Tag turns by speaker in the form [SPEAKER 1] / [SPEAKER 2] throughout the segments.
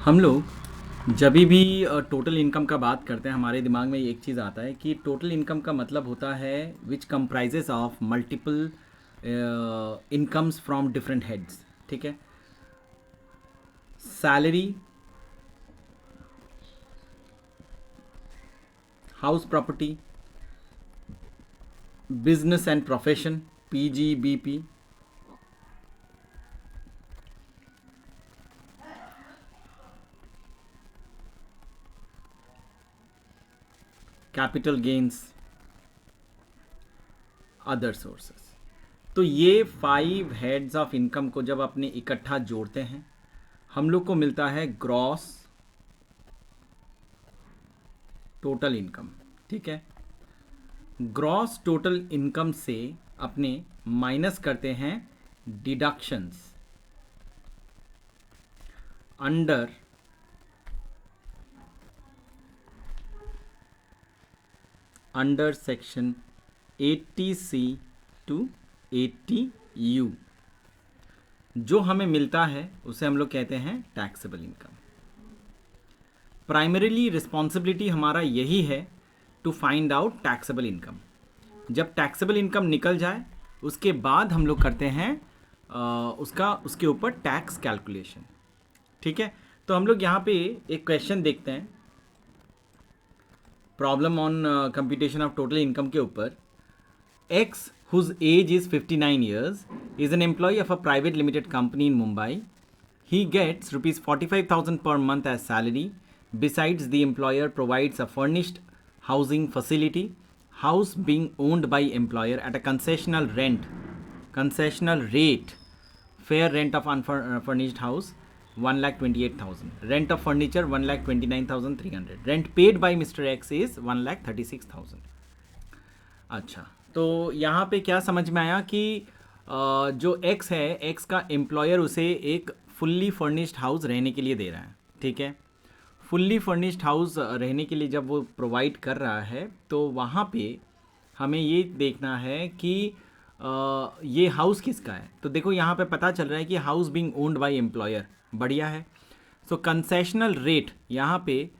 [SPEAKER 1] हम लोग जब भी टोटल इनकम का बात करते हैं हमारे दिमाग में एक चीज़ आता है कि टोटल इनकम का मतलब होता है विच comprises of multiple incomes from different heads. ठीक है। Salary, house property, business and profession, PGBP, capital gains, other sources. तो ये 5 हेड्स ऑफ इनकम को जब अपने इकट्ठा जोड़ते हैं हम लोग को मिलता है ग्रॉस टोटल इनकम। ठीक है। ग्रॉस टोटल इनकम से अपने माइनस करते हैं deductions under section 80C to 80U। जो हमें मिलता है उसे हम लोग कहते हैं टैक्सेबल इनकम। प्राइमरीली रिस्पॉन्सिबिलिटी हमारा यही है to find out taxable income. जब टैक्सेबल इनकम निकल जाए उसके बाद हम लोग करते हैं उसके ऊपर टैक्स कैलकुलेशन। ठीक है। तो हम लोग यहाँ पे एक क्वेश्चन देखते हैं problem on computation of total income के ऊपर। X, whose age is 59 years, is an employee of a private limited company in Mumbai. He gets rupees 45,000 per month as salary. Besides, the employer provides a furnished housing facility, house being owned by employer at a concessional rate, fair rent of unfurnished house 1,28,000, rent of furniture 1,29,300, rent paid by Mr. X is 1,36,000। अच्छा, तो यहाँ पे क्या समझ में आया कि जो एक्स है, एक्स का एम्प्लॉयर उसे एक फुल्ली फर्निश्ड हाउस रहने के लिए दे रहा है। ठीक है। फुल्ली फर्निश्ड हाउस रहने के लिए जब वो प्रोवाइड कर रहा है तो वहाँ पे हमें ये देखना है कि ये हाउस किसका है। तो देखो यहाँ पे पता चल रहा है कि house being owned by employer. बढ़िया है। सो कंसेशनल रेट, यहाँ पे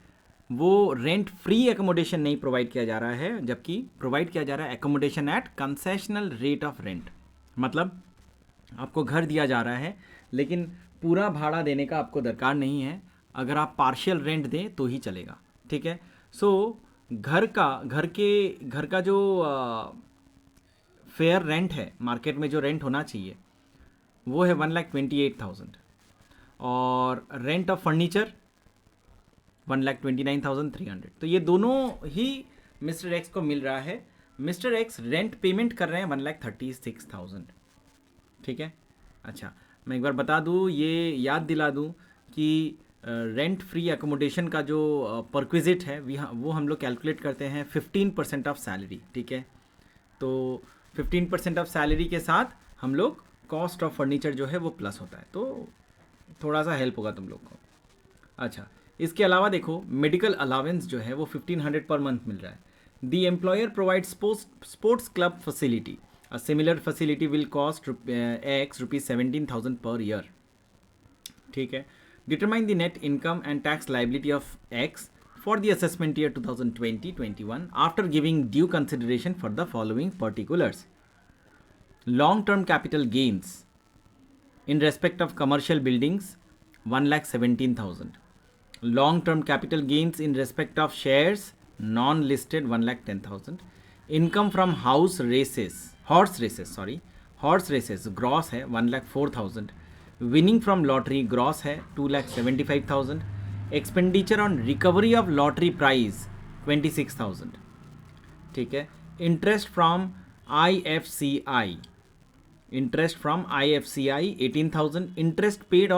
[SPEAKER 1] वो रेंट फ्री एकोमोडेशन नहीं प्रोवाइड किया जा रहा है, जबकि प्रोवाइड किया जा रहा है accommodation at concessional rate of rent. मतलब आपको घर दिया जा रहा है लेकिन पूरा भाड़ा देने का आपको दरकार नहीं है, अगर आप पार्शियल रेंट दें तो ही चलेगा। ठीक है। सो घर का जो फेयर रेंट है, मार्केट में जो रेंट होना चाहिए वो है 1,28,000 और रेंट ऑफ फर्नीचर 1,29,300। तो ये दोनों ही मिस्टर एक्स को मिल रहा है। मिस्टर एक्स रेंट पेमेंट कर रहे हैं 1,36,000। ठीक है। अच्छा, मैं एक बार बता दूँ, ये याद दिला दूँ कि रेंट फ्री एकोमोडेशन का जो परक्विजिट है वो हम लोग कैलकुलेट करते हैं 15% ऑफ सैलरी। ठीक है। तो 15% ऑफ सैलरी के साथ हम लोग कॉस्ट ऑफ फर्नीचर जो है वो प्लस होता है, तो थोड़ा सा हेल्प होगा तुम लोग को। अच्छा, इसके अलावा देखो मेडिकल अलावेंस जो है वो 1,500 पर मंथ मिल रहा है। The employer provide sports club facility. A similar facility will cost x rupees 17,000 per year. ठीक है। Determine the net income and tax liability of x for the assessment year 2020-21 after giving due consideration for the following particulars. Long term capital gains in respect of commercial buildings 1,17,000, long term capital gains in respect of shares non listed 1,10,000, income from horse races gross है 1,04,000, winning from lottery gross है 2,75,000, expenditure on recovery of lottery prize 26,000। ठीक है। interest from IFCI 18,000, interest paid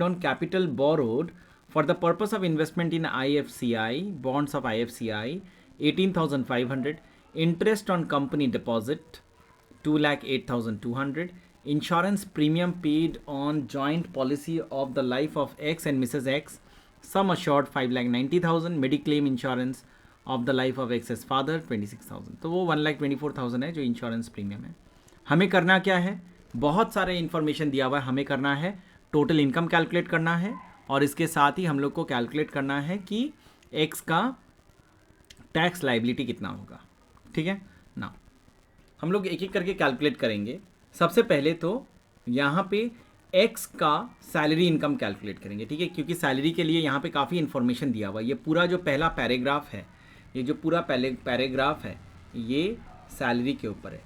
[SPEAKER 1] on capital borrowed for the purpose of investment in IFCI bonds of IFCI 18,500, interest on company deposit 2,08,200, insurance premium paid on joint policy of the life of X and Mrs. X, sum assured 5,90,000, mediclaim insurance of the life of X's father 26,000। तो वो 1,24,000 है जो insurance premium है। हमें करना क्या है, बहुत सारे इन्फॉर्मेशन दिया हुआ है, हमें करना है टोटल इनकम कैलकुलेट करना है, और इसके साथ ही हम लोग को कैलकुलेट करना है कि एक्स का टैक्स लाइबिलिटी कितना होगा। ठीक है ना, हम लोग एक एक करके कैलकुलेट करेंगे। सबसे पहले तो यहाँ पे एक्स का सैलरी इनकम कैलकुलेट करेंगे, ठीक है, क्योंकि सैलरी के लिए यहाँ पे काफ़ी इन्फॉर्मेशन दिया हुआ है। ये पूरा जो पहला पैराग्राफ है, ये जो पूरा पैराग्राफ है, ये सैलरी के ऊपर है।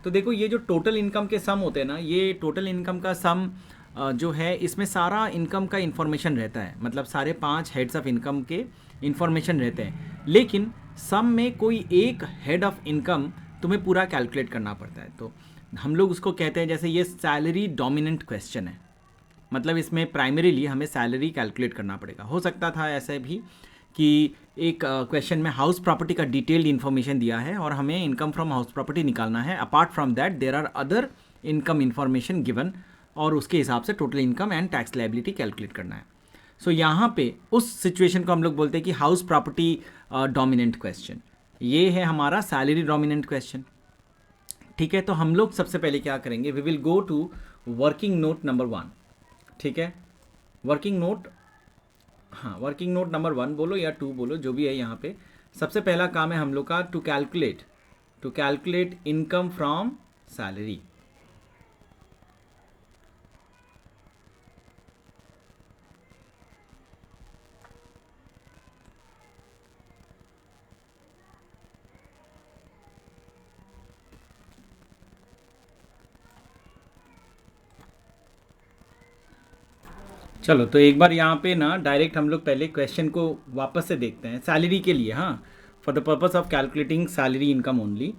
[SPEAKER 1] तो देखो ये जो टोटल इनकम के सम होते हैं ना, ये टोटल इनकम का सम जो है इसमें सारा इनकम का इन्फॉर्मेशन रहता है, मतलब सारे 5 हेड्स ऑफ इनकम के इन्फॉर्मेशन रहते हैं, लेकिन सम में कोई एक हेड ऑफ इनकम तुम्हें पूरा कैलकुलेट करना पड़ता है। तो हम लोग उसको कहते हैं, जैसे ये सैलरी डोमिनेंट क्वेश्चन है, मतलब इसमें प्राइमरीली हमें सैलरी कैलकुलेट करना पड़ेगा। हो सकता था ऐसे भी कि एक क्वेश्चन में हाउस प्रॉपर्टी का डिटेल्ड इन्फॉर्मेशन दिया है और हमें इनकम फ्रॉम हाउस प्रॉपर्टी निकालना है, apart from that there are other income information given, और उसके हिसाब से total income and tax liability calculate करना है। सो यहाँ पे उस सिचुएशन को हम लोग बोलते हैं कि हाउस प्रॉपर्टी डोमिनेंट क्वेश्चन, ये है हमारा सैलरी डोमिनेंट क्वेश्चन। ठीक है, तो हम लोग सबसे पहले क्या करेंगे, we will go to working note number 1। ठीक है, वर्किंग नोट, हाँ वर्किंग नोट नंबर 1 बोलो या 2 बोलो, जो भी है। यहाँ पे सबसे पहला काम है हम लोग का to calculate income from salary. चलो तो एक बार यहाँ पे ना डायरेक्ट हम लोग पहले क्वेश्चन को वापस से देखते हैं सैलरी के लिए। हाँ, for the purpose of calculating salary income only,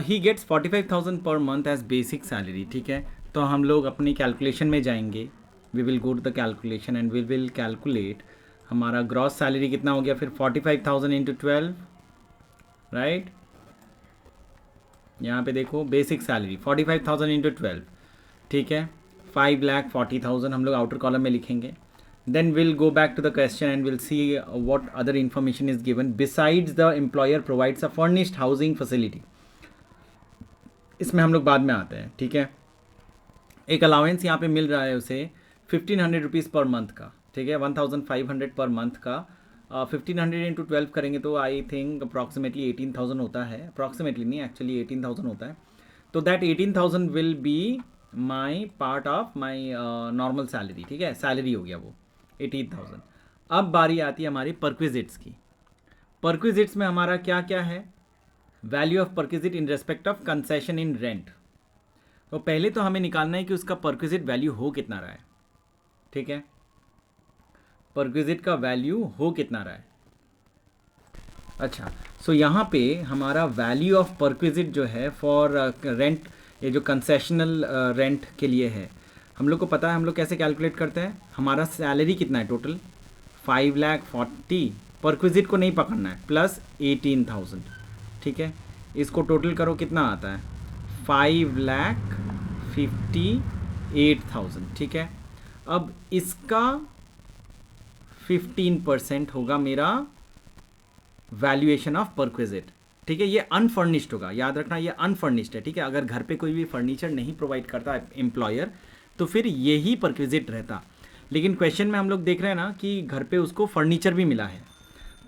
[SPEAKER 1] he gets 45,000 per month as basic salary. ठीक है, तो हम लोग अपनी कैलकुलेशन में जाएंगे, we will go to the calculation and we will calculate हमारा ग्रॉस सैलरी कितना हो गया, फिर 45,000 इंटू 12, राइट। यहाँ पे देखो बेसिक सैलरी 45,000 इंटू 12, ठीक है, 5,40,000 हम लोग आउटर कॉलम में लिखेंगे। Then will go back to the question and will see what other information is given besides the employer provides a furnished housing facility. इसमें हम लोग बाद में आते हैं। ठीक है, एक अलाउंस यहाँ पे मिल रहा है उसे 1,500 रुपीज़ पर मंथ का। ठीक है, 1,500 पर मंथ का 1,500 इंटू 12 करेंगे तो आई थिंक अप्रॉक्सीमेटली 18,000 होता है, अप्रॉक्सीमेटली नहीं एक्चुअली 18,000 होता है। तो that 18,000 will be my part of my normal salary. ठीक है, सैलरी हो गया वो 18,000। अब बारी आती है हमारी परक्विजिट्स की। परक्विजिट्स में हमारा क्या क्या है, value of perquisite in respect of concession in rent. तो पहले तो हमें निकालना है कि उसका परक्विजिट वैल्यू हो कितना रहा है। ठीक है, परक्विजिट का वैल्यू हो कितना रहा है। अच्छा, सो यहाँ पे हमारा वैल्यू ऑफ परक्विजिट जो है फॉर रेंट, ये जो कंसेशनल रेंट के लिए है, हम लोग को पता है हम लोग कैसे कैलकुलेट करते हैं। हमारा सैलरी कितना है टोटल 5,40,000, परक्विजिट को नहीं पकड़ना है, प्लस 18,000। ठीक है, इसको टोटल करो कितना आता है 5,58,000। ठीक है, अब इसका 15% होगा मेरा वैल्यूएशन ऑफ परक्विजिट। ठीक है, ये अनफर्निश्ड होगा, याद रखना ये अनफर्निश्ड है। ठीक है, अगर घर पे कोई भी फर्नीचर नहीं प्रोवाइड करता एम्प्लॉयर तो फिर यही परक्विजिट रहता। लेकिन क्वेश्चन में हम लोग देख रहे हैं ना कि घर पे उसको फर्नीचर भी मिला है,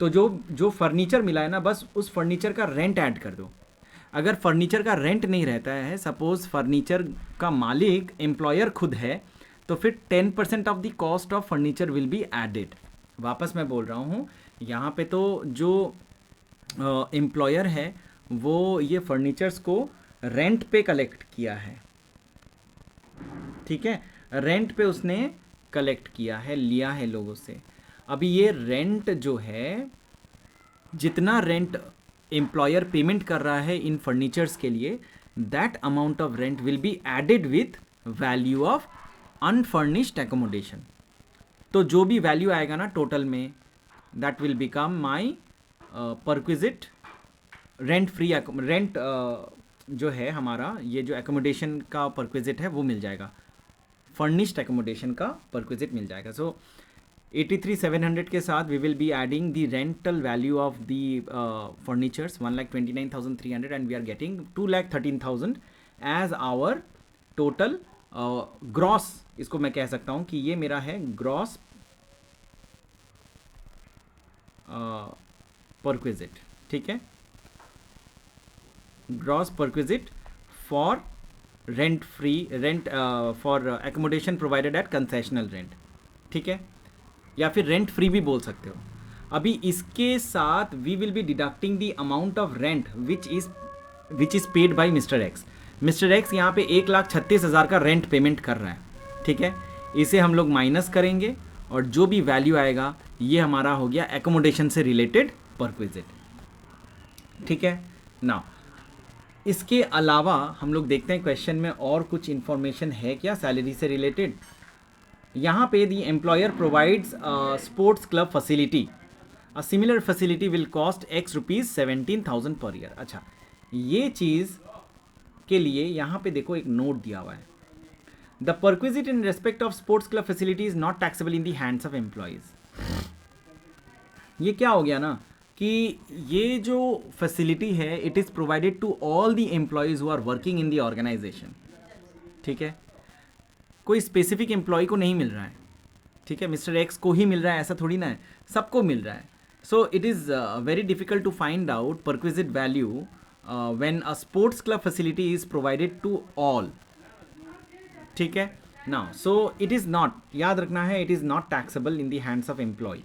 [SPEAKER 1] तो जो फर्नीचर मिला है ना, बस उस फर्नीचर का रेंट ऐड कर दो। अगर फर्नीचर का रेंट नहीं रहता है, सपोज फर्नीचर का मालिक एम्प्लॉयर खुद है, तो फिर 10% of the cost of furniture will be added. वापस मैं बोल रहा हूँ, यहाँ पे तो जो एम्प्लॉयर है वो ये फर्नीचर्स को रेंट पे कलेक्ट किया है। ठीक है, रेंट पे उसने कलेक्ट किया है, लिया है लोगों से। अभी ये रेंट जो है, जितना रेंट एम्प्लॉयर पेमेंट कर रहा है इन फर्नीचर्स के लिए, that amount of rent will be added with value of unfurnished accommodation. तो जो भी वैल्यू आएगा ना टोटल में, that will become my perquisite rent free. Rent जो है हमारा, ये जो एकोमोडेशन का परक्विजिट है वो मिल जाएगा, फर्निश्ड एकोमोडेशन का परक्विजिट मिल जाएगा। सो 83,700 के साथ we will be adding the rental value of the furnitures 1,29,300 and we are getting 2,13,000 as our total gross, इसको मैं कह सकता हूं कि ये मेरा है ग्रॉस परक्विजिट, ठीक है, gross perquisite for rent free rent for accommodation provided eight concessional rent, ठीक है, या फिर रेंट फ्री भी बोल सकते हो। अभी इसके साथ we will be deducting the amount of rent which is paid by mister X. Mister X यहाँ पे 1,36,000 का रेंट पेमेंट कर रहा है, ठीक है, इसे हम लोग माइनस करेंगे और जो भी वैल्यू आएगा ये हमारा हो गया एकोमोडेशन से रिलेटेड परक्विजिट, ठीक है। नाउ इसके अलावा हम लोग देखते हैं क्वेश्चन में और कुछ इंफॉर्मेशन है क्या सैलरी से रिलेटेड। यहाँ पे the employer provides sports club facility, a similar facility will cost X rupees 17,000 per year. अच्छा, ये चीज़ के लिए यहाँ पे देखो एक नोट दिया हुआ है, the perquisite in respect of sports club facility is not taxable in the hands of employees. ये क्या हो गया ना कि ये जो फैसिलिटी है it is provided to all the employees who are working in the organisation, ठीक है, कोई स्पेसिफिक एम्प्लॉय को नहीं मिल रहा है, ठीक है, मिस्टर एक्स को ही मिल रहा है ऐसा थोड़ी ना है, सबको मिल रहा है। So it is very difficult to find out perquisite value when a sports club facility is provided to all, ठीक है। Now so it is not, याद रखना है, it is not taxable in the hands of employee.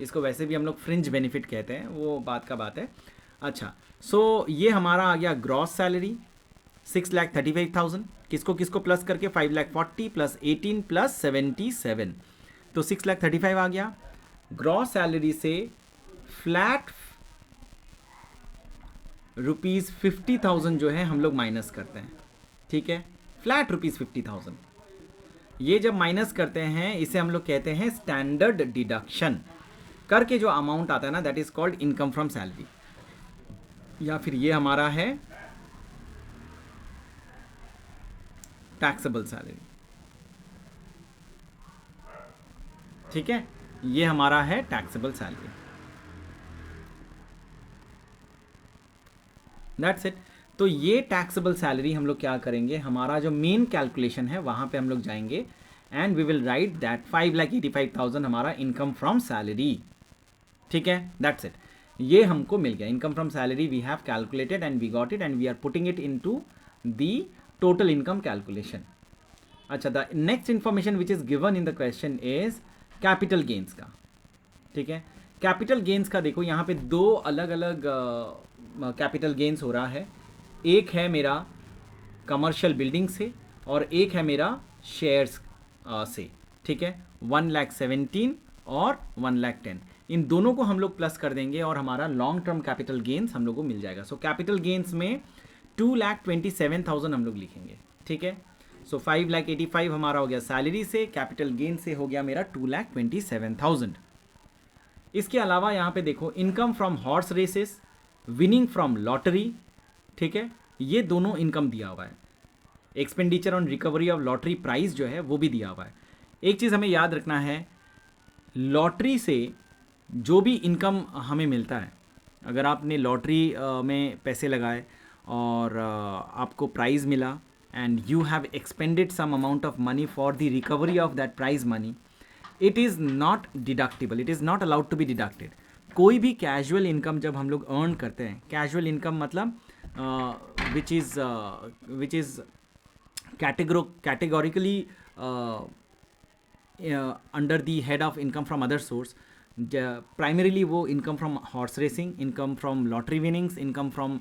[SPEAKER 1] इसको वैसे भी हम लोग फ्रिंज बेनिफिट कहते हैं, वो बात का बात है। अच्छा, सो ये हमारा आ गया ग्रॉस सैलरी 6,35,000, किसको किसको प्लस करके 5,40,000 प्लस 18 प्लस 77, तो 6,35,000 आ गया। ग्रॉस सैलरी से फ्लैट ₹50,000 जो है हम लोग माइनस करते हैं, ठीक है, फ्लैट ₹50,000। ये जब माइनस करते हैं इसे हम लोग कहते हैं स्टैंडर्ड डिडक्शन करके जो अमाउंट आता है ना, that is called income from salary, या फिर ये हमारा है टैक्सेबल सैलरी, ठीक है, ये हमारा है टैक्सेबल सैलरी, दैट्स इट। तो ये टैक्सेबल सैलरी हम लोग क्या करेंगे, हमारा जो मेन कैलकुलेशन है वहां पे हम लोग जाएंगे and we will write that 5,85,000 हमारा इनकम फ्रॉम सैलरी, ठीक है, दैट्स इट। ये हमको मिल गया income from salary, we have calculated and we got it and we are putting it into the total income calculation. अच्छा, the next information which is given in the question is capital gains का, ठीक है। Capital gains का देखो यहाँ पे दो अलग अलग कैपिटल गेन्स हो रहा है, एक है मेरा कमर्शियल बिल्डिंग से और एक है मेरा शेयर्स से, ठीक है, 1,17,000 और 1,10,000, इन दोनों को हम लोग प्लस कर देंगे और हमारा लॉन्ग टर्म कैपिटल गेन्स हम लोग को मिल जाएगा। सो कैपिटल गेन्स में 2,27,000 हम लोग लिखेंगे, ठीक है। सो 5,85,000 हमारा हो गया सैलरी से, कैपिटल गेन से हो गया मेरा 2,27,000। इसके अलावा यहाँ पे देखो income from horse races, winning from lottery, ठीक है, ये दोनों इनकम दिया हुआ है। Expenditure on recovery of lottery price जो है वो भी दिया हुआ है। एक चीज़ हमें याद रखना है, लॉटरी से जो भी इनकम हमें मिलता है, अगर आपने लॉटरी में पैसे लगाए और आपको प्राइज़ मिला and you have expended some amount of money for the recovery of that prize money, it is not deductible, it is not allowed to be deducted। कोई भी कैजुअल इनकम जब हम लोग अर्न करते हैं, कैजुअल इनकम मतलब which is categorically under the head of income from other source, primarily वो income from horse racing, income from lottery winnings, income from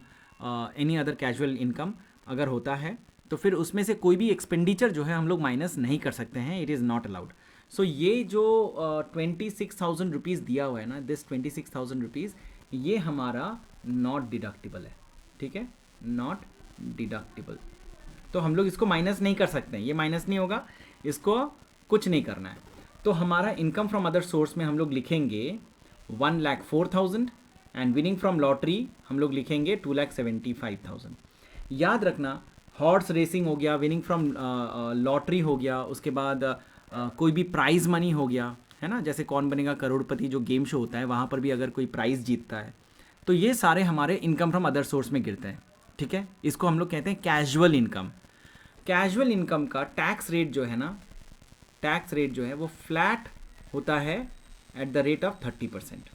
[SPEAKER 1] any other casual income अगर होता है तो फिर उसमें से कोई भी एक्सपेंडिचर जो है हम लोग माइनस नहीं कर सकते हैं, इट इज़ नॉट अलाउड। सो ये जो 26,000 रुपीज़ दिया हुआ है ना, दिस 26,000 रुपीज़ ये हमारा नॉट डिडक्टिबल है, ठीक है, नॉट डिडक्टिबल। तो हम लोग इसको माइनस नहीं कर सकते हैं, ये माइनस नहीं होगा, इसको कुछ नहीं करना है। तो हमारा इनकम फ्रॉम अदर सोर्स में हम लोग लिखेंगे 1,04,000 एंड विनिंग फ्रॉम लॉटरी हम लोग लिखेंगे 2,75,000। याद रखना, हॉर्स रेसिंग हो गया, विनिंग फ्रॉम लॉटरी हो गया, उसके बाद कोई भी प्राइज़ मनी हो गया, है ना, जैसे कौन बनेगा करोड़पति जो गेम शो होता है वहाँ पर भी अगर कोई प्राइज़ जीतता है तो ये सारे हमारे इनकम फ्रॉम अदर सोर्स में गिरते हैं, ठीक है। इसको हम लोग कहते हैं कैजुअल इनकम। कैजुअल इनकम का टैक्स रेट जो है ना, टैक्स रेट जो है वो फ्लैट होता है at the rate of 30%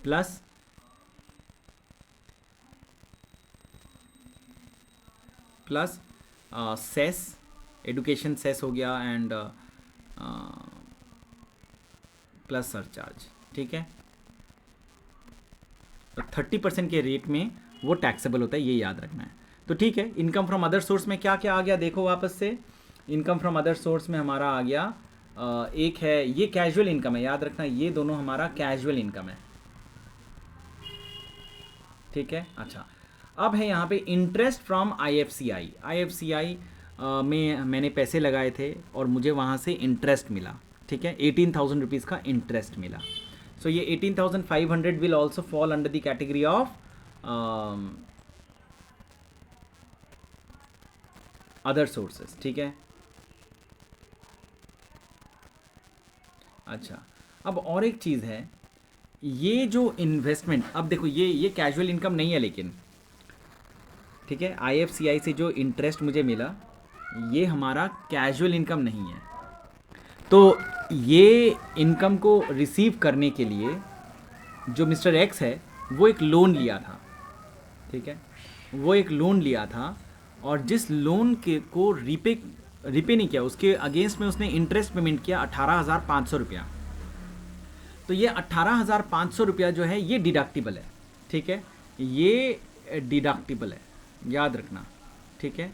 [SPEAKER 1] plus cess, education cess हो गया एंड प्लस सरचार्ज, ठीक है। तो 30% के रेट में वो टैक्सेबल होता है, ये याद रखना है। तो ठीक है, इनकम फ्रॉम अदर सोर्स में क्या क्या आ गया देखो वापस से। इनकम फ्रॉम अदर सोर्स में हमारा आ गया एक है ये कैजुअल इनकम है, याद रखना ये दोनों हमारा कैजुअल इनकम है, ठीक है। अच्छा, अब है यहाँ पे इंटरेस्ट फ्रॉम आईएफसीआई। आईएफसीआई में मैंने पैसे लगाए थे और मुझे वहाँ से इंटरेस्ट मिला, ठीक है, 18,000 रुपीज़ का इंटरेस्ट मिला। सो ये 18,500 will also fall under the category of other sources, ठीक है। अच्छा, अब और एक चीज़ है, ये जो इन्वेस्टमेंट, अब देखो ये कैजुअल इनकम नहीं है लेकिन, ठीक है, आईएफसीआई से जो इंटरेस्ट मुझे मिला ये हमारा कैजुअल इनकम नहीं है। तो ये इनकम को रिसीव करने के लिए जो मिस्टर एक्स है वो एक लोन लिया था, ठीक है, वो एक लोन लिया था और जिस लोन के को रिपे नहीं किया उसके अगेंस्ट में उसने इंटरेस्ट पेमेंट किया 18,500 रुपया। तो ये 18,500 रुपया जो है ये डिडक्टिबल है, ठीक है, ये डिडक्टिबल है, याद रखना, ठीक है।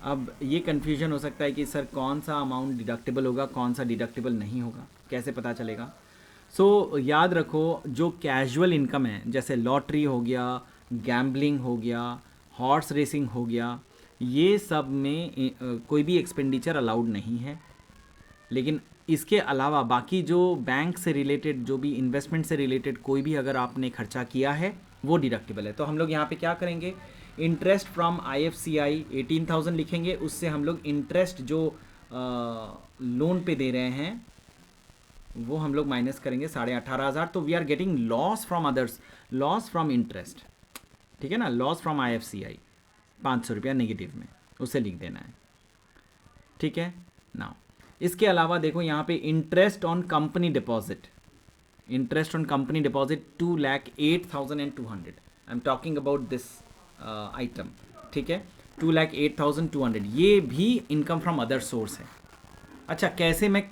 [SPEAKER 1] अब ये कन्फ्यूजन हो सकता है कि सर कौन सा अमाउंट डिडक्टिबल होगा, कौन सा डिडक्टिबल नहीं होगा, कैसे पता चलेगा। सो याद रखो जो कैजुअल इनकम है जैसे लॉटरी हो गया, गैम्बलिंग हो गया, हॉर्स रेसिंग हो गया, ये सब में कोई भी एक्सपेंडिचर अलाउड नहीं है। लेकिन इसके अलावा बाकी जो बैंक से रिलेटेड, जो भी इन्वेस्टमेंट से रिलेटेड कोई भी अगर आपने खर्चा किया है वो डिडक्टिबल है। तो हम लोग यहाँ पे क्या करेंगे, इंटरेस्ट फ्रॉम आईएफसीआई 18,000 लिखेंगे, उससे हम लोग इंटरेस्ट जो लोन पे दे रहे हैं वो हम लोग माइनस करेंगे 18,500। तो we are getting loss from others, loss from interest, ठीक है ना, लॉस फ्रॉम आईएफसीआई 500 रुपया नेगेटिव में, उसे लिख देना है, ठीक है ना। इसके अलावा देखो यहाँ पे interest on company deposit, interest on company deposit 2,08,200, I am talking about this item, ठीक है, 2,08,200, ये भी इनकम फ्रॉम अदर सोर्स है। अच्छा, कैसे मैं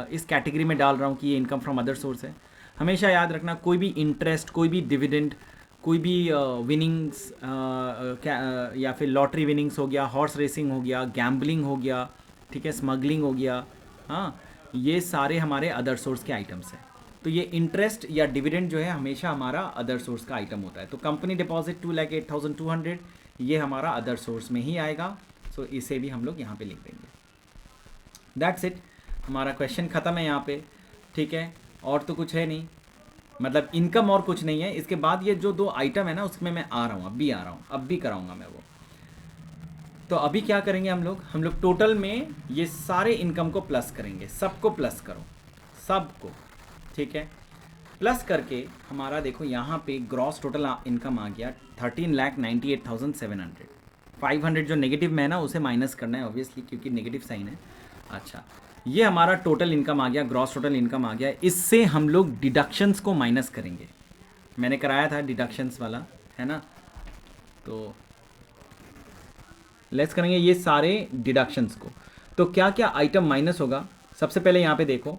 [SPEAKER 1] इस कैटेगरी में डाल रहा हूँ कि ये इनकम फ्रॉम अदर सोर्स है, हमेशा याद रखना कोई भी इंटरेस्ट, कोई भी डिविडेंड, कोई भी विनिंग्स या फिर लॉटरी विनिंग्स हो गया, हॉर्स रेसिंग हो गया, गैम्बलिंग हो गया, ठीक है, स्मगलिंग हो गया, हाँ, ये सारे हमारे अदर सोर्स के आइटम्स हैं। तो ये इंटरेस्ट या डिविडेंड जो है हमेशा हमारा अदर सोर्स का आइटम होता है। तो कंपनी डिपॉजिट 2,08,200 ये हमारा अदर सोर्स में ही आएगा। सो इसे भी हम लोग यहाँ पे लिख देंगे। दैट्स इट, हमारा क्वेश्चन ख़त्म है यहाँ पे, ठीक है, और तो कुछ है नहीं, मतलब इनकम और कुछ नहीं है। इसके बाद ये जो दो आइटम है ना उसमें मैं आ रहा हूँ, अब भी आ रहा हूँ, अब भी कराऊंगा मैं वो। तो अभी क्या करेंगे हम लोग टोटल में ये सारे इनकम को प्लस करेंगे, सबको प्लस करो, सबको, ठीक है, प्लस करके हमारा देखो यहाँ पे ग्रॉस टोटल इनकम आ गया 13,98,700। 500 जो नेगेटिव में है ना उसे माइनस करना है ऑब्वियसली, क्योंकि नेगेटिव साइन है। अच्छा, ये हमारा टोटल इनकम आ गया, ग्रॉस टोटल इनकम आ गया। इससे हम लोग डिडक्शंस को माइनस करेंगे, मैंने कराया था डिडक्शंस वाला, है ना। तो लेट्स करेंगे ये सारे डिडक्शंस को। तो क्या क्या आइटम माइनस होगा, सबसे पहले यहाँ पे देखो,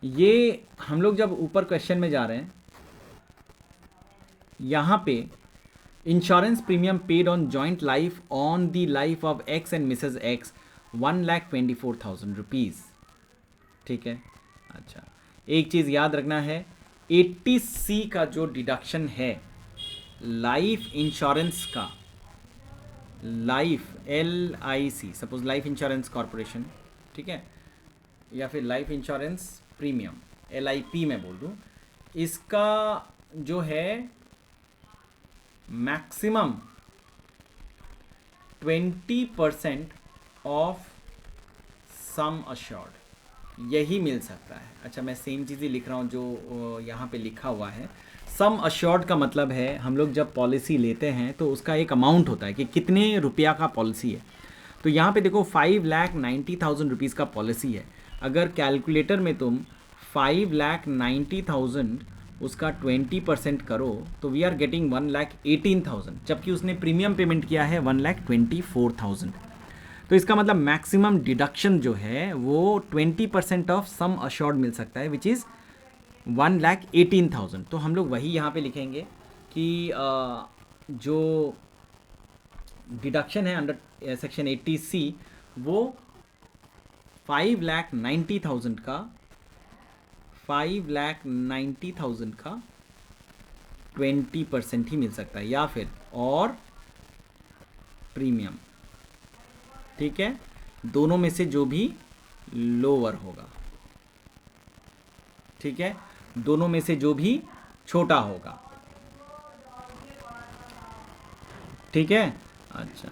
[SPEAKER 1] ये हम लोग जब ऊपर क्वेश्चन में जा रहे हैं, यहाँ पे insurance premium paid on joint life on the life of X and Mrs X 1,24,000 rupees, ठीक है। अच्छा, एक चीज़ याद रखना है, 80C का जो डिडक्शन है लाइफ इंश्योरेंस का, life LIC, suppose life insurance corporation, ठीक है, या फिर लाइफ इंश्योरेंस प्रीमियम LIP में बोल दूँ, इसका जो है मैक्सिमम 20% ऑफ सम अश्योर्ड यही मिल सकता है। अच्छा, मैं सेम चीज़ ही लिख रहा हूँ जो यहाँ पे लिखा हुआ है, सम अश्योर्ड का मतलब है हम लोग जब पॉलिसी लेते हैं तो उसका एक अमाउंट होता है कि कितने रुपया का पॉलिसी है। तो यहाँ पे देखो 5,90,000 रुपीज़ का पॉलिसी है। अगर कैलकुलेटर में तुम 5,90,000 उसका 20% करो तो वी आर गेटिंग 1,18,000, जबकि उसने प्रीमियम पेमेंट किया है 1,24,000। तो इसका मतलब मैक्सिमम डिडक्शन जो है वो 20% ऑफ सम अश्योर्ड मिल सकता है, विच इज़ 1,18,000। तो हम लोग वही यहाँ पे लिखेंगे कि जो डिडक्शन है अंडर सेक्शन 80C वो 5,90,000 का 20% ही मिल सकता है, या फिर और प्रीमियम। ठीक है, दोनों में से जो भी लोअर होगा। ठीक है, दोनों में से जो भी छोटा होगा। ठीक है, अच्छा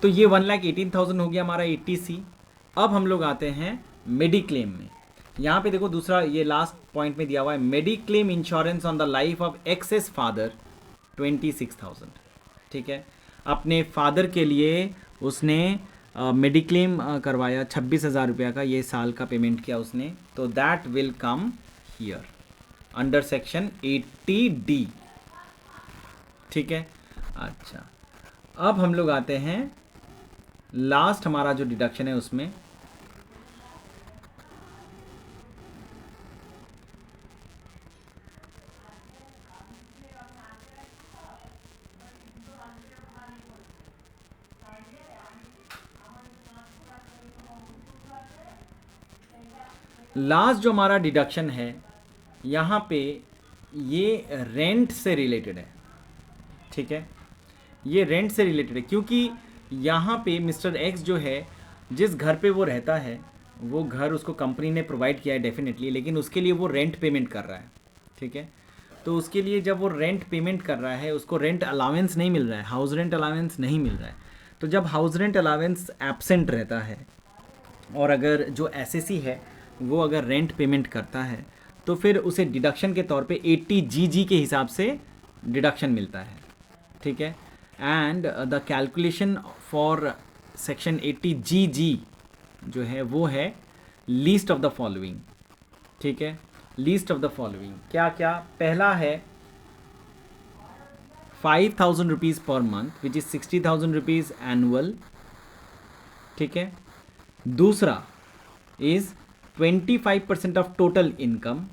[SPEAKER 1] तो ये 1,18,000 हो गया हमारा 80C। अब हम लोग आते हैं मेडिक्लेम में। यहाँ पे देखो दूसरा ये लास्ट पॉइंट में दिया हुआ है, mediclaim insurance on the life of X's father 26,000। ठीक है, अपने फादर के लिए उसने मेडिक्लेम करवाया 26,000 रुपया का, ये साल का पेमेंट किया उसने, तो that will come here under section 80D। ठीक है, अच्छा अब हम लोग आते हैं लास्ट हमारा जो डिडक्शन है उसमें लास्ट जो हमारा डिडक्शन है यहाँ पे ये रेंट से रिलेटेड है। ठीक है, ये रेंट से रिलेटेड है क्योंकि यहाँ पे मिस्टर एक्स जो है जिस घर पे वो रहता है वो घर उसको कंपनी ने प्रोवाइड किया है डेफिनेटली, लेकिन उसके लिए वो रेंट पेमेंट कर रहा है। ठीक है, तो उसके लिए जब वो रेंट पेमेंट कर रहा है उसको रेंट अलावेंस नहीं मिल रहा है, हाउस रेंट अलावेंस नहीं मिल रहा है। तो जब हाउस रेंट अलावेंस एब्सेंट रहता है और अगर जो एसएससी है वो अगर रेंट पेमेंट करता है तो फिर उसे डिडक्शन के तौर पे 80GG के हिसाब से डिडक्शन मिलता है। ठीक है, and the calculation for section 80GG जो है वो है लीस्ट ऑफ द फॉलोइंग। ठीक है, लीस्ट ऑफ द फॉलोइंग क्या क्या, पहला है 5,000 rupees per month which is 60,000 rupees annual. ठीक है, दूसरा इज़ 25% ऑफ टोटल इनकम।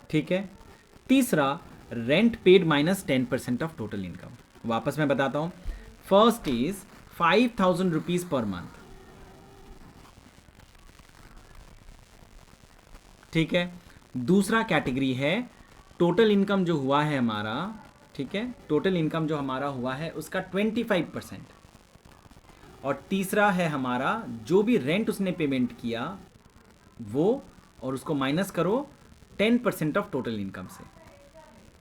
[SPEAKER 1] ठीक है, तीसरा rent paid minus 10% of total income. वापस मैं बताता हूं, first is 5,000 rupees per month. ठीक है, दूसरा कैटेगरी है टोटल इनकम जो हुआ है हमारा। ठीक है, टोटल इनकम जो हमारा हुआ है उसका 25%। और तीसरा है हमारा जो भी रेंट उसने पेमेंट किया वो, और उसको माइनस करो 10% ऑफ टोटल इनकम से।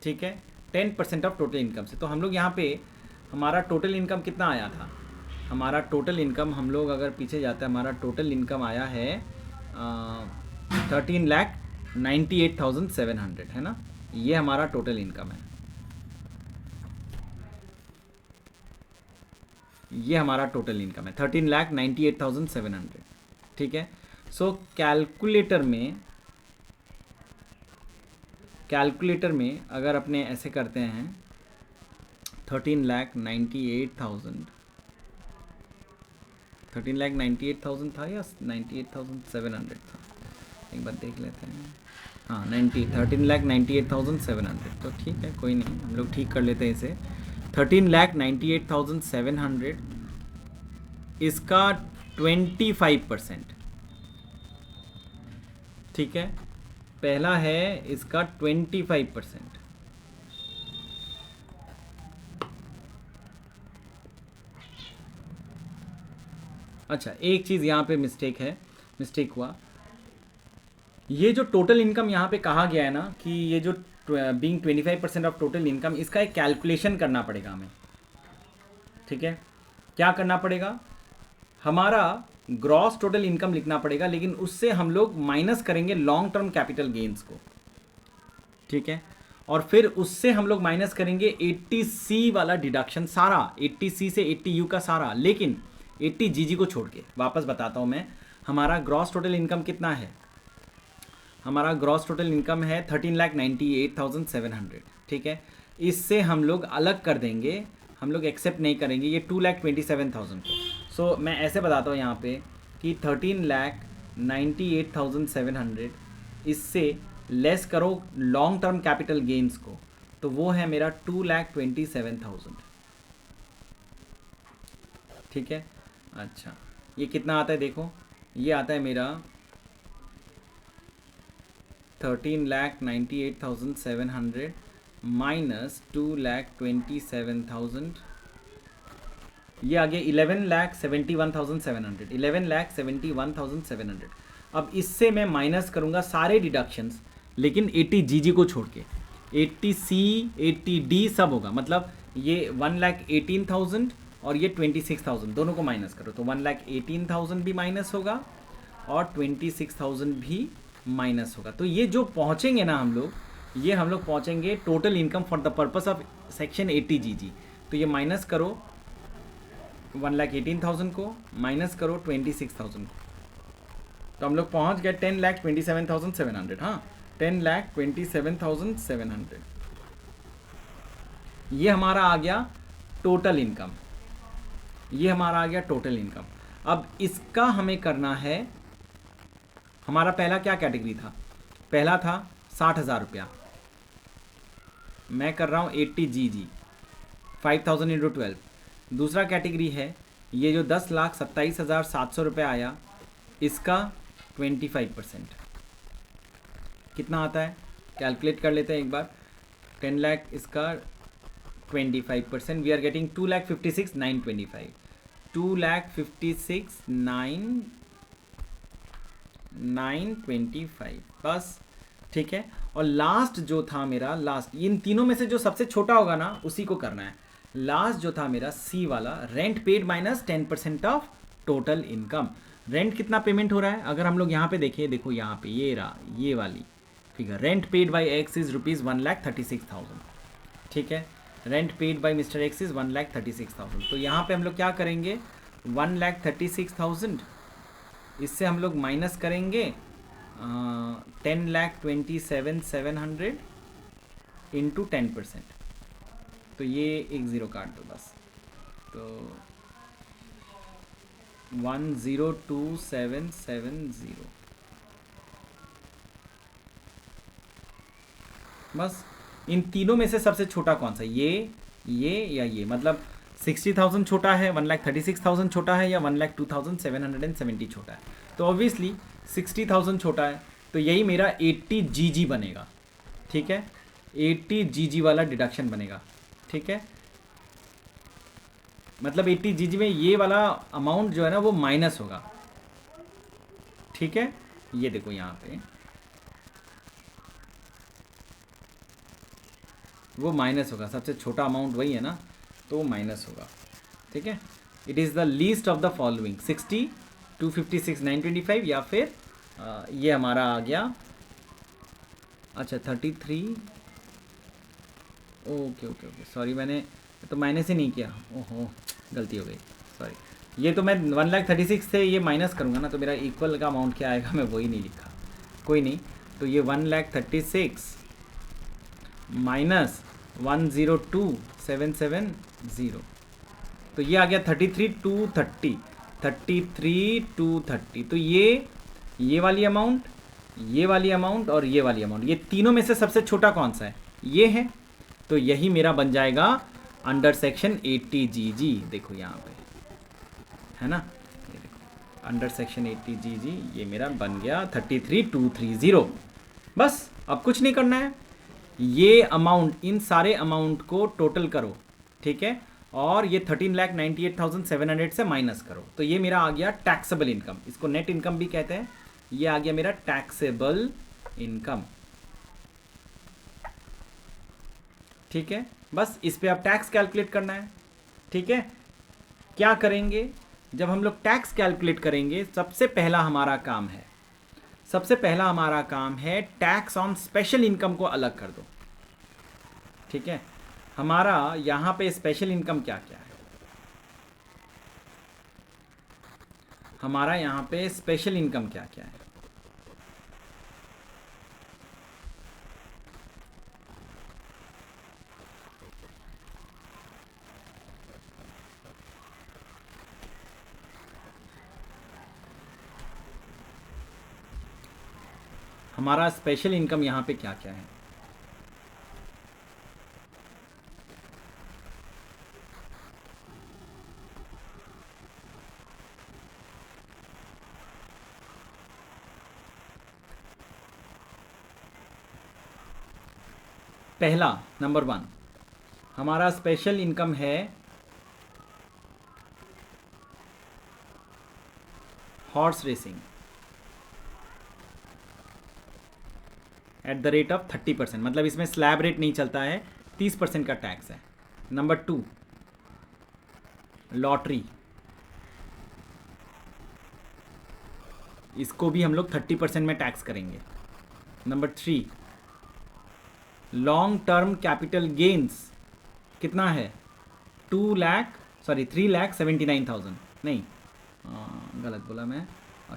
[SPEAKER 1] ठीक है, 10% ऑफ टोटल इनकम से। तो हम लोग यहाँ पे हमारा टोटल इनकम कितना आया था, हमारा टोटल इनकम हम लोग अगर पीछे जाते हैं हमारा टोटल इनकम आया है 13,98,700 है ना, ये हमारा टोटल इनकम है, ये हमारा टोटल इनकम है 13,98,700। ठीक है, सो कैलकुलेटर में अगर अपने ऐसे करते हैं 13,98,000 था या 98,700 था, एक बार देख लेते हैं। हाँ 13,98,700, तो ठीक है कोई नहीं, हम लोग ठीक कर लेते हैं इसे। 13,98,700 इसका 25%। ठीक है, पहला है इसका 25%। अच्छा एक चीज़ यहाँ पे मिस्टेक हुआ, ये जो टोटल इनकम यहाँ पे कहा गया है ना कि ये जो बीइंग 25% ऑफ टोटल इनकम, इसका एक कैलकुलेशन करना पड़ेगा हमें। ठीक है, क्या करना पड़ेगा, हमारा ग्रॉस टोटल इनकम लिखना पड़ेगा, लेकिन उससे हम लोग माइनस करेंगे लॉन्ग टर्म कैपिटल गेन्स को, ठीक है। और फिर उससे हम लोग माइनस करेंगे 80C वाला डिडक्शन, सारा 80C से 80U का सारा, लेकिन 80GG को छोड़ के। वापस बताता हूँ मैं, हमारा ग्रॉस टोटल इनकम कितना है, हमारा ग्रॉस टोटल इनकम है 13,98,700, ठीक है। इससे हम लोग अलग कर देंगे, हम लोग एक्सेप्ट नहीं करेंगे ये 2,27,000 को। सो मैं ऐसे बताता हूँ यहाँ पे कि 13,98,700 इससे लेस करो लॉन्ग टर्म कैपिटल गेन्स को, तो वो है मेरा 2,27,000, ठीक है। अच्छा, ये कितना आता है देखो, ये आता है मेरा 13,98,700 माइनस 2,27,000, ये आ गया 11,71,700, 11,71,700। अब इससे मैं माइनस करूँगा सारे डिडक्शंस, लेकिन 80GG को छोड़ के, 80C 80D सब होगा, मतलब ये 1,18,000 और ये 26,000 दोनों को माइनस करो, तो 1,18,000 भी माइनस होगा और 26,000 भी माइनस होगा। तो ये जो पहुँचेंगे ना हम लोग, ये हम लोग पहुँचेंगे total income for the purpose of section 80GG। तो ये माइनस करो 1,18,000 को, माइनस करो 26,000 को, तो हम लोग पहुंच गए 10,27,700। हाँ, 10,27,700 ये हमारा आ गया टोटल इनकम, ये हमारा आ गया टोटल इनकम। अब इसका हमें करना है, हमारा पहला क्या कैटेगरी था, पहला था 60,000 रुपया, मैं कर रहा हूँ 80GG 5,000 इंटू 12। दूसरा कैटेगरी है ये जो 10,27,700 रुपये आया, इसका 25% कितना आता है, कैलकुलेट कर लेते हैं एक बार। 10 लाख इसका 25%, वी आर गेटिंग 2,56,925, 2,56,925 बस, ठीक है। और लास्ट जो था मेरा, लास्ट इन तीनों में से जो सबसे छोटा होगा ना उसी को करना है। लास्ट जो था मेरा सी वाला, rent paid minus 10% of total income. Rent कितना पेमेंट हो रहा है, अगर हम लोग यहाँ पे देखें, देखो यहाँ पे ये रहा, ये वाली figure, rent paid by x is ₹1,36,000, ठीक है। Rent paid by mister x is 1,36,000। तो यहाँ पे हम लोग क्या करेंगे, 1,36,000 इससे हम लोग माइनस करेंगे 10,27,700 इंटू 10%, तो ये एक ज़ीरो काट दो बस, तो 1,02,770 बस। इन तीनों में से सबसे छोटा कौन सा, ये या ये, मतलब 60,000 छोटा है, 1,36,000 छोटा है, या 1,02,770 छोटा है। तो ऑब्वियसली 60,000 छोटा है, तो यही मेरा 80GG बनेगा, ठीक है। 80GG वाला डिडक्शन बनेगा, ठीक है। मतलब 80GG में ये वाला अमाउंट जो है ना वो माइनस होगा, ठीक है। ये देखो यहाँ पे वो माइनस होगा, सबसे छोटा अमाउंट वही है ना, तो वो माइनस होगा, ठीक है। It is the least of the following 60, 256, 925, या फिर ये हमारा आ गया, अच्छा 33, ओके सॉरी, मैंने तो माइनस ही नहीं किया, ओहो गलती हो गई, सॉरी। ये तो मैं 1,36,000 से ये माइनस करूँगा ना, तो मेरा इक्वल का अमाउंट क्या आएगा मैं वही नहीं लिखा, कोई नहीं। तो ये 1,36,000 माइनस 1,02,770, तो ये आ गया 33,230, 33,230। तो ये वाली अमाउंट, ये वाली अमाउंट और ये वाली अमाउंट, ये तीनों में से सबसे छोटा कौन सा है, ये है। तो यही मेरा बन जाएगा अंडर सेक्शन 80GG, देखो यहाँ पे है ना, ये देखो अंडर सेक्शन 80GG, ये मेरा बन गया 33,230 बस। अब कुछ नहीं करना है, ये अमाउंट, इन सारे अमाउंट को टोटल करो, ठीक है, और ये 13,98,700 से माइनस करो, तो ये मेरा आ गया टैक्सेबल इनकम, इसको नेट इनकम भी कहते हैं। ये आ गया मेरा टैक्सेबल इनकम, ठीक है। बस इस पे अब टैक्स कैलकुलेट करना है, ठीक है। क्या करेंगे, जब हम लोग टैक्स कैलकुलेट करेंगे, सबसे पहला हमारा काम है टैक्स ऑन स्पेशल इनकम को अलग कर दो। ठीक है, हमारा यहाँ पे स्पेशल इनकम क्या क्या है? हमारा यहाँ पे स्पेशल इनकम क्या क्या है? हमारा स्पेशल इनकम यहाँ पे क्या क्या है? पहला नंबर 1 हमारा स्पेशल इनकम है horse racing eight the rate of 30%, मतलब इसमें स्लैब रेट नहीं चलता है, 30% का टैक्स है। नंबर 2 लॉटरी, इसको भी हम लोग 30% में टैक्स करेंगे। Number 3 long term capital gains, कितना है? 3,79,000, नहीं गलत बोला मैं,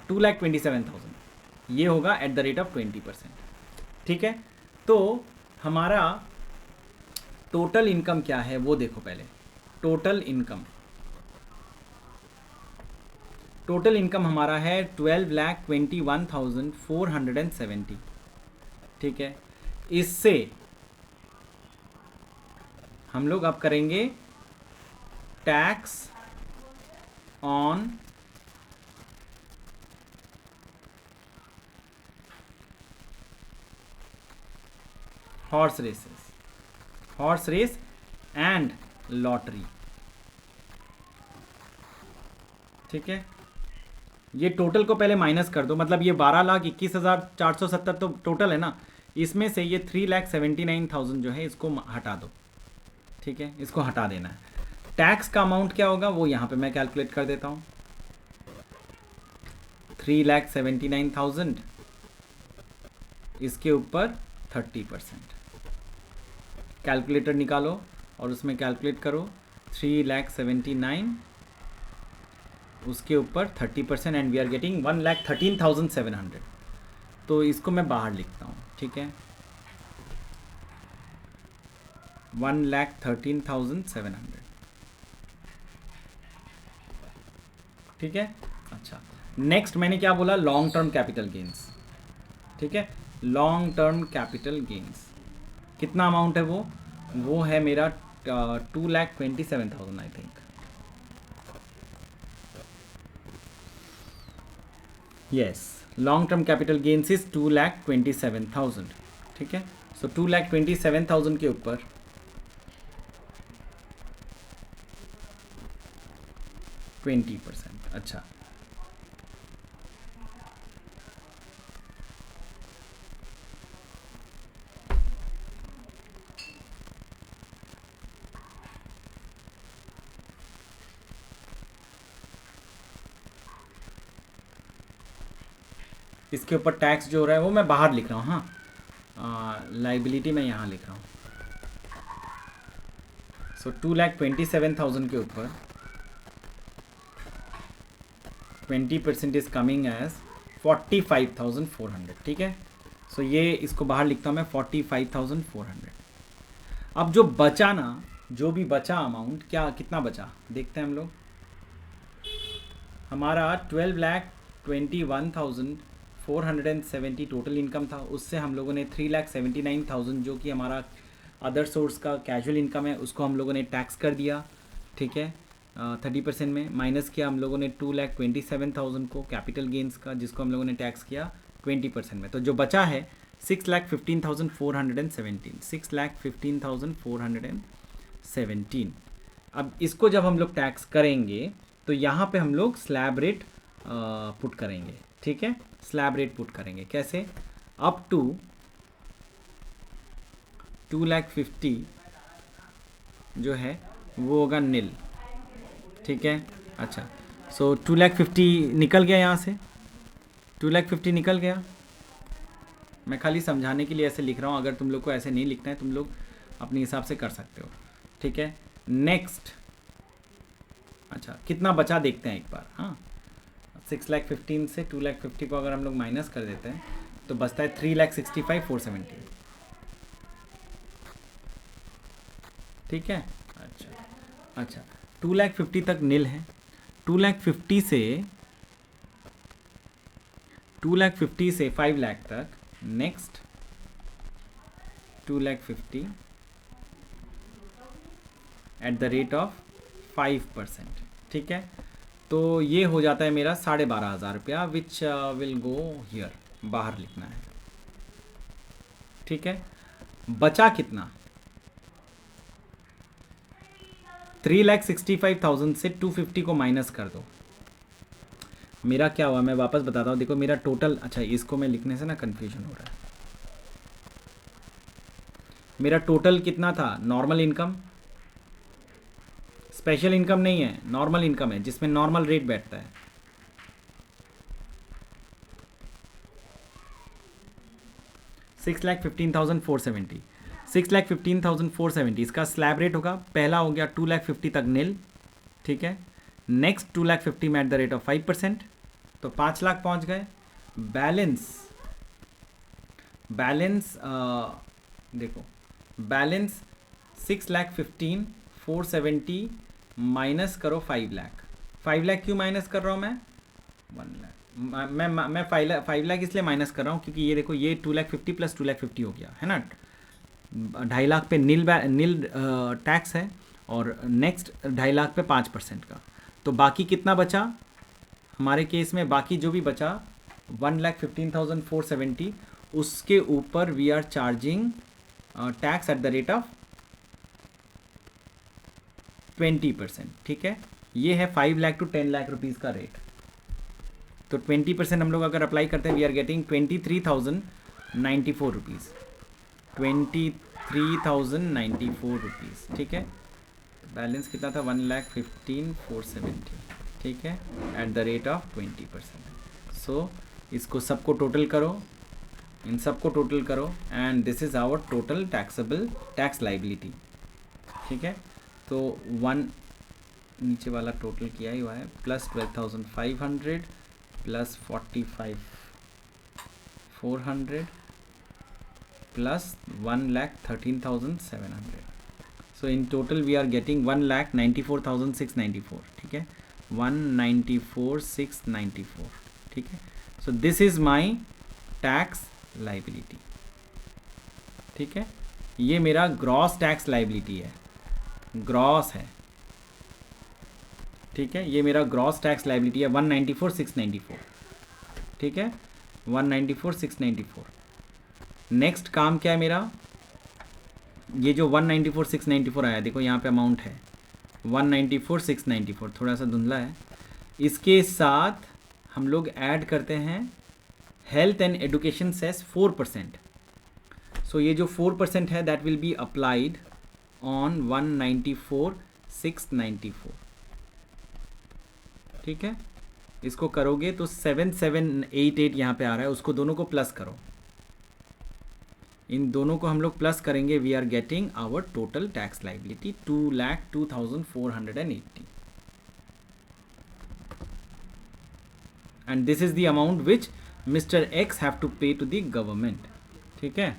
[SPEAKER 1] 2,27,000, ये होगा एट द रेट ऑफ 20%। ठीक है, तो हमारा टोटल इनकम क्या है वो देखो पहले। टोटल इनकम हमारा है 12,21,470। ठीक है, इससे हम लोग अब करेंगे tax on horse race and lottery. ठीक है, ये टोटल को पहले माइनस कर दो, मतलब ये 12,21,470 तो टोटल है ना, इसमें से ये 3,79,000 जो है इसको हटा दो। ठीक है, इसको हटा देना है। टैक्स का अमाउंट क्या होगा वो यहाँ पे मैं कैलकुलेट कर देता हूँ। 3,79,000 इसके ऊपर 30%। कैलकुलेटर निकालो और उसमें कैलकुलेट करो। 3,79,000 उसके ऊपर 30% एंड वी आर गेटिंग 1,13,700। तो इसको मैं बाहर लिखता हूँ। ठीक है, 1,13,700। ठीक है, अच्छा नेक्स्ट मैंने क्या बोला? Long term capital gains. ठीक है, लॉन्ग टर्म कैपिटल गेन्स कितना अमाउंट है? वो है मेरा 2,27,000 I think. Yes, long term capital gains is 2,27,000। ठीक है, सो 2,27,000 के ऊपर %20। अच्छा, इसके ऊपर टैक्स जो हो रहा है वो मैं बाहर लिख रहा हूँ। हाँ, लाइबिलिटी मैं यहाँ लिख रहा हूँ। सो 2,27,000 के ऊपर 20% इज कमिंग एज 45,400। ठीक है, सो ये इसको बाहर लिखता हूँ मैं 45,400। अब जो बचा ना, जो भी बचा अमाउंट, कितना बचा देखते हैं हम लोग। हमारा 12,21,470 टोटल इनकम था, उससे हम लोगों ने 3,79,000 जो कि हमारा अदर सोर्स का कैजुअल इनकम है उसको हम लोगों ने टैक्स कर दिया। ठीक है, 30% में माइनस किया हम लोगों ने 2,27,000 को कैपिटल गेन्स का, जिसको हम लोगों ने टैक्स किया 20% में। तो जो बचा है 6,15,417, 6,15,417। अब इसको जब हम लोग टैक्स करेंगे तो यहाँ पे हम लोग स्लैब रेट पुट करेंगे। ठीक है, स्लैब रेट पुट करेंगे कैसे? अप टू 2,50,000 जो है वो होगा नील। ठीक है, अच्छा सो 2,50,000 निकल गया यहाँ से, 2,50,000 निकल गया। मैं खाली समझाने के लिए ऐसे लिख रहा हूँ, अगर तुम लोग को ऐसे नहीं लिखना है तुम लोग अपने हिसाब से कर सकते हो, ठीक है। नेक्स्ट, अच्छा कितना बचा देखते हैं एक बार। हाँ, 6,15,000 से 2,50,000 को अगर हम लोग माइनस कर देते हैं तो बचता है 3,65,470, ठीक है। अच्छा 2,50,000 तक नील है। 2,50,000 से 5,00,000 तक। Next 2,50,000 eight the rate of 5%, ठीक है। तो ये हो जाता है मेरा 12,500 रुपया, विच विल गो हियर, बाहर लिखना है, ठीक है। बचा कितना, 3,65,000 से 250 को माइनस कर दो। मेरा क्या हुआ मैं वापस बताता हूँ, देखो मेरा टोटल, अच्छा इसको मैं लिखने से ना कन्फ्यूजन हो रहा है। मेरा टोटल कितना था, नॉर्मल इनकम, स्पेशल इनकम नहीं है, नॉर्मल इनकम है जिसमें नॉर्मल रेट बैठता है। $6,15,470, 6,15,470 इसका स्लैब रेट होगा। पहला हो गया 2,50,000 तक नील, ठीक है। नेक्स्ट 2,50,000 में एट द रेट ऑफ 5%, तो 5 लाख पहुंच गए। बैलेंस देखो, बैलेंस 6,15,470 माइनस करो 5 लाख। 5 लाख क्यों माइनस कर रहा हूँ मैं, 1 लाख मैं 5 लाख इसलिए माइनस कर रहा हूँ क्योंकि ये देखो ये 2,50,000 प्लस 2,50,000 हो गया है ना, 2.5 लाख पे नील टैक्स है, और नेक्स्ट 2.5 लाख पे 5% का। तो बाकी कितना बचा हमारे केस में, बाकी जो भी बचा 1,15,470, उसके ऊपर we are charging tax at the rate of 20%, ठीक है। ये है 5 लाख टू 10 लाख रुपीज़ का रेट। तो 20% हम लोग अगर अप्लाई करते हैं, we are getting 23,094 rupees, 23,094 rupees, ठीक है। बैलेंस कितना था, 1,15,470, ठीक है, at the rate of 20%। So इसको सबको टोटल करो, इन सबको टोटल करो, and this is our total taxable tax liability, ठीक है। तो नीचे वाला टोटल किया ही हुआ है, plus 12,500 plus 45,400 plus 1,13,700। So in total we are getting 1,94,694, ठीक है, 1,94,694, ठीक है। So this is my tax liability, ठीक है। ये मेरा ग्रॉस टैक्स लाइबिलिटी है, ग्रॉस है, ठीक है। ये मेरा ग्रॉस टैक्स लाइबिलिटी है 1,94,694, ठीक है, 1,94,694। नेक्स्ट काम क्या है मेरा, ये जो 1,94,694 आया, देखो यहाँ पे अमाउंट है 1,94,694, थोड़ा सा धुंधला है। इसके साथ हम लोग ऐड करते हैं हेल्थ एंड एजुकेशन सेस 4%। सो ये जो 4% है that will be applied on 1,94,694, ठीक है। इसको करोगे तो 7,788 यहाँ पे आ रहा है, उसको दोनों को प्लस करो, इन दोनों को हम लोग प्लस करेंगे, we are getting our total tax liability 2,02,480, and this is the amount which Mr X have to pay to the government, ठीक है।